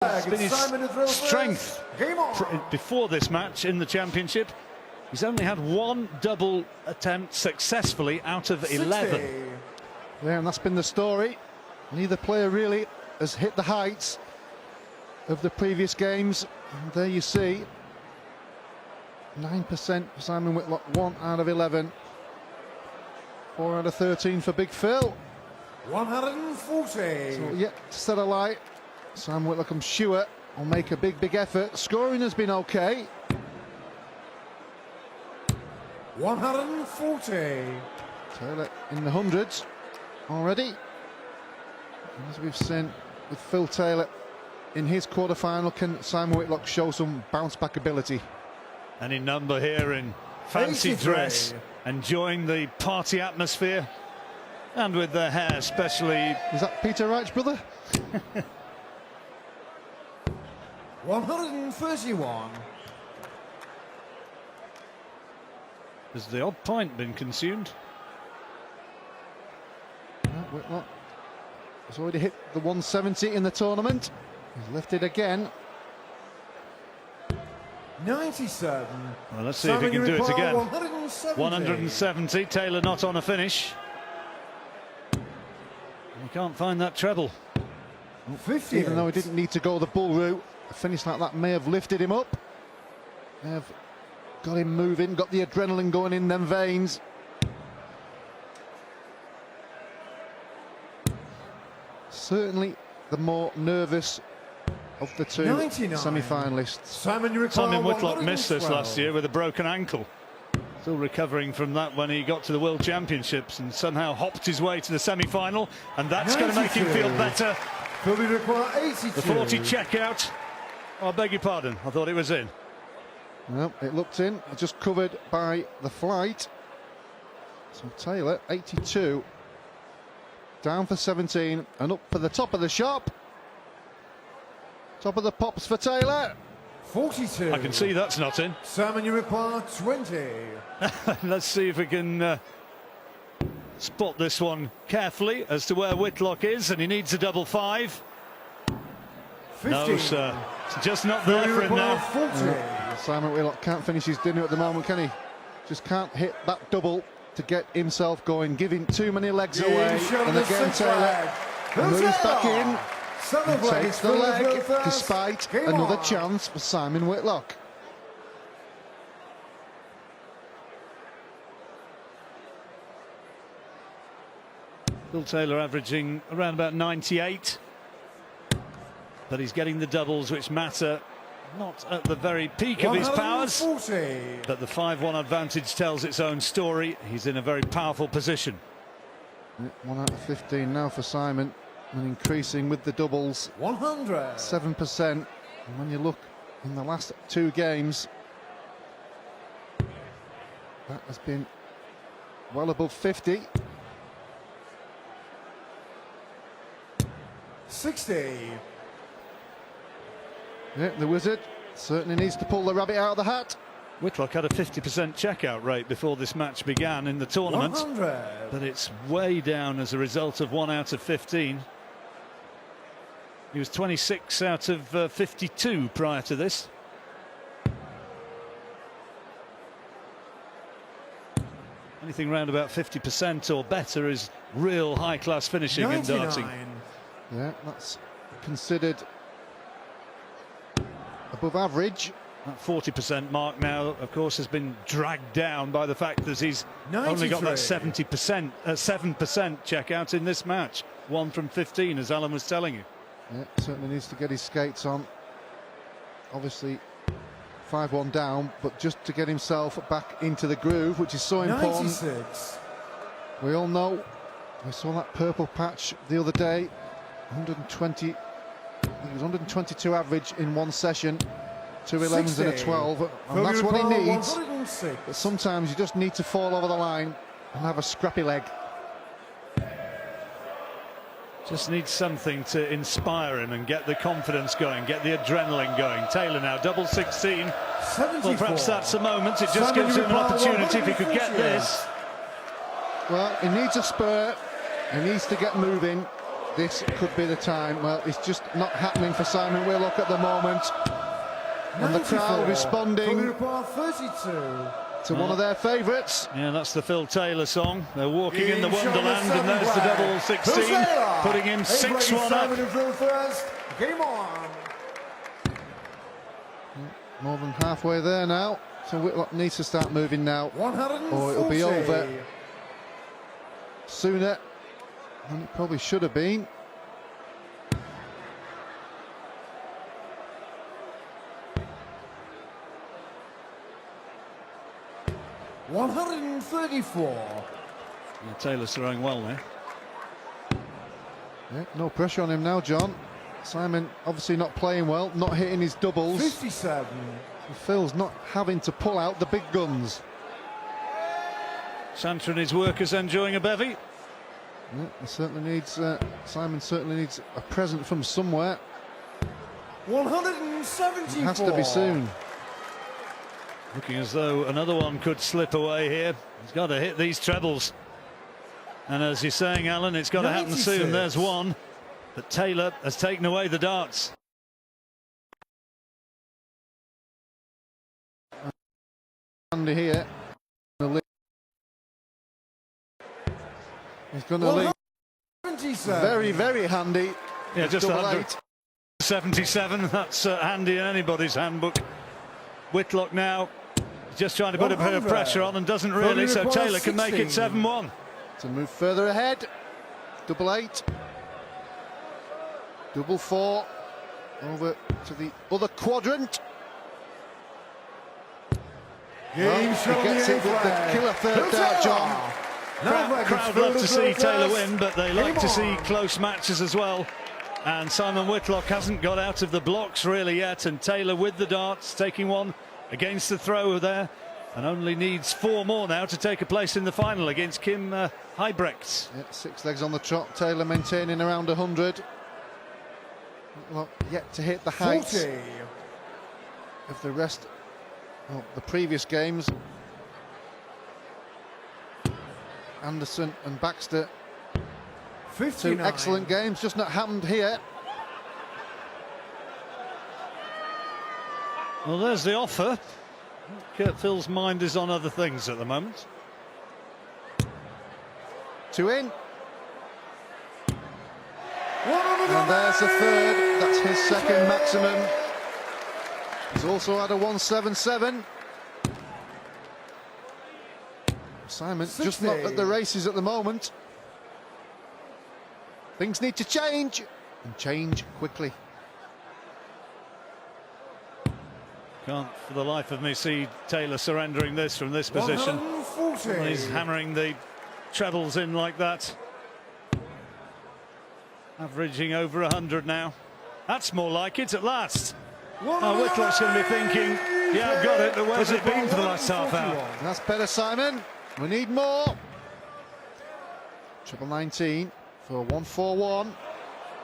It's been his strength before this match in the championship. He's only had one double attempt successfully out of 11. Yeah, and that's been the story. Neither player really has hit the heights of the previous games. And there you see, 9% for Simon Whitlock, 1 out of 11. 4 out of 13 for Big Phil. 140. So yet to set a light. Simon Whitlock, I'm sure, will make a big effort. Scoring has been okay. 140. Taylor in the hundreds already. As we've seen with Phil Taylor in his quarter-final, can Simon Whitlock show some bounce-back ability? And in number here in fancy 83. dress, enjoying the party atmosphere, and with their hair especially. Is that Peter Wright's brother? 131. Has the odd point been consumed? Whitlock has already hit the 170 in the tournament. He's lifted again. 97. Well, let's see if he can do it again. 170. 170. Taylor not on a finish. He can't find that treble. 50. Even though he didn't need to go the bull route, a finish like that may have lifted him up. May have got him moving, got the adrenaline going in them veins. Certainly the more nervous of the two semi-finalists. Simon Whitlock missed this last year with a broken ankle. Still recovering from that when he got to the World Championships and somehow hopped his way to the semi-final, and that's going to make him feel better. Will be require 82. The 40 checkout. Oh, I beg your pardon, I thought it was in. No, it looked in, just covered by the flight. So Taylor, 82. Down for 17 and up for the top of the shop. Top of the pops for Taylor. 42. I can see that's not in. Simon, you require 20. Let's see if we can spot this one carefully as to where Whitlock is, and he needs a double 5. 50. No, sir. It's just not there for him now. 40. Simon Whitlock can't finish his dinner at the moment, can he? Just can't hit that double to get himself going, giving too many legs away. And again Taylor moves back in and takes the leg despite another chance for Simon Whitlock. Phil Taylor averaging around about 98, but he's getting the doubles which matter. Not at the very peak of his powers, but the 5-1 advantage tells its own story. He's in a very powerful position. 1 out of 15 now for Simon, and increasing with the doubles. 100. 7%. And when you look in the last 2 games, that has been well above 50. 60. Yeah, the wizard certainly needs to pull the rabbit out of the hat. Whitlock had a 50% checkout rate before this match began in the tournament, 100. but it's way down as a result of 1 out of 15. He was 26 out of 52 prior to this. Anything round about 50% or better is real high-class finishing 99. in darting. Yeah, that's considered above average. That 40% mark now, of course, has been dragged down by the fact that he's only got that 7% checkout in this match. 1 from 15, as Alan was telling you. Yeah, certainly needs to get his skates on. Obviously 5-1 down, but just to get himself back into the groove, which is so important. 96. We all know, we saw that purple patch the other day. 120, I think it was 122 average in one session. 2 11s and a 12, and that's what he needs. But sometimes you just need to fall over the line and have a scrappy leg. Just needs something to inspire him and get the confidence going, get the adrenaline going. Taylor now, double 16. 74. Well, perhaps that's a moment. It just gives him an opportunity if he could get this. Well, he needs a spurt. He needs to get moving. this could be the time. Well, it's just not happening for Simon Whitlock at the moment. And the crowd responding 32. to one of their favourites. Yeah, that's the Phil Taylor song. They're walking in the Game show Wonderland, and there's the double 16, putting him 6-1 up. Simon and Phil first. Game on. More than halfway there now. So Whitlock needs to start moving now, 140. or it'll be over sooner than it probably should have been. $134. Yeah, Taylor's throwing well there. Yeah, no pressure on him now, John. Simon obviously not playing well, not hitting his doubles. 57. So Phil's not having to pull out the big guns. Santa and his workers enjoying a bevy. Yeah, he certainly needs, Simon certainly needs a present from somewhere. 174. It has to be soon. Looking as though another one could slip away here. He's got to hit these trebles. And as you're saying, Alan, it's got to happen 96. soon. There's one. But Taylor has taken away the darts. Andy here. He's going to lead. 77. Very, very handy. Yeah, just Double 177. That's handy in anybody's handbook. Whitlock now just trying to put a bit of 100. pressure on and doesn't really, so Taylor can make it 7-1. To move further ahead. Double 8. Double 4. Over to the other quadrant. Game He gets it with the killer third dart, John. Crowd love to see Taylor win, but they like to see close matches as well. And Simon Whitlock hasn't got out of the blocks really yet, and Taylor with the darts, taking one against the thrower there, and only needs 4 more now to take a place in the final against Kim Huybrechts. Yeah, 6 legs on the trot. Taylor maintaining around 100. Whitlock yet to hit the heights 40. of the rest of the previous games. Anderson and Baxter, 59. 2 excellent games, just not happened here. Well, there's the offer. Kurt Phil's mind is on other things at the moment. 2 in. And there's the third. That's his second maximum. He's also had a 177. Simon 60. just not at the races at the moment. Things need to change, and change quickly. Can't for the life of me see Taylor surrendering this from this position. 140. When he's hammering the trebles in like that. Averaging over 100 now. That's more like it at last. Oh, Whitlock's going to be thinking, yeah, I've got it, but where's it been for the last half hour? That's better, Simon. We need more. Triple 19 for 141.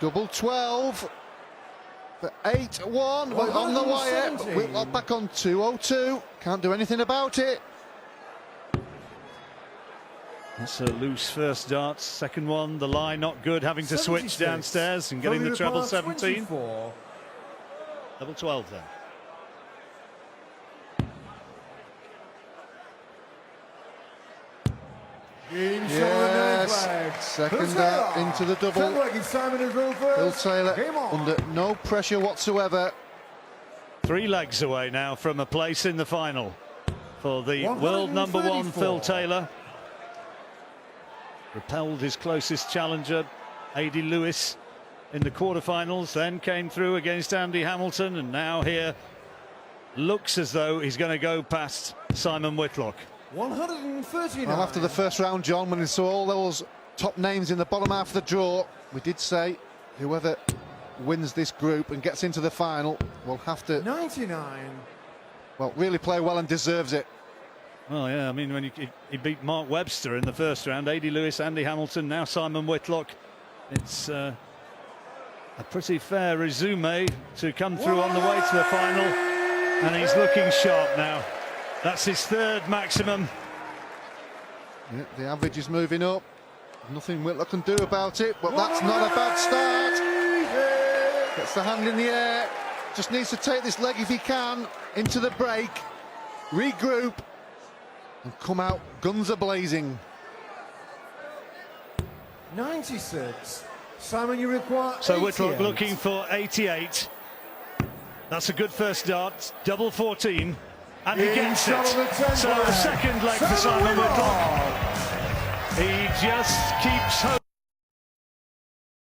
Double 12 for 8-1. We're on the wire. 170. Whitlock back on 202. Can't do anything about it. That's a loose first dart. Second one, the line not good, having to switch 76. downstairs and getting the treble 17. 24. Double 12 then. Game show Yes, and 9 flags. second Phil dart Taylor. into the double. Phil Taylor, Simon and Phil Phil first. Taylor Game on. under no pressure whatsoever. 3 legs away now from a place in the final for the world number 1 Phil 134. Taylor. Repelled his closest challenger, A.D. Lewis, in the quarterfinals, then came through against Andy Hamilton, and now here looks as though he's going to go past Simon Whitlock. 139. Well, after the first round, John, when we saw all those top names in the bottom half of the draw, we did say whoever wins this group and gets into the final will have to, 99. well, really play well and deserves it. Well, yeah, I mean, when he beat Mark Webster in the first round, A.D. Lewis, Andy Hamilton, now Simon Whitlock. It's a pretty fair resume to come through on the way to the final, and he's looking sharp now. That's his 3rd maximum. Yeah, the average is moving up. Nothing Whitlock can do about it, but that's not a bad start. Gets the hand in the air, just needs to take this leg if he can into the break, regroup, and come out guns a-blazing. 96. Simon, you require So 88. Whitlock looking for 88. That's a good first start, double 14, and he gets it. So a second leg for Simon Whitlock. He just keeps hoping.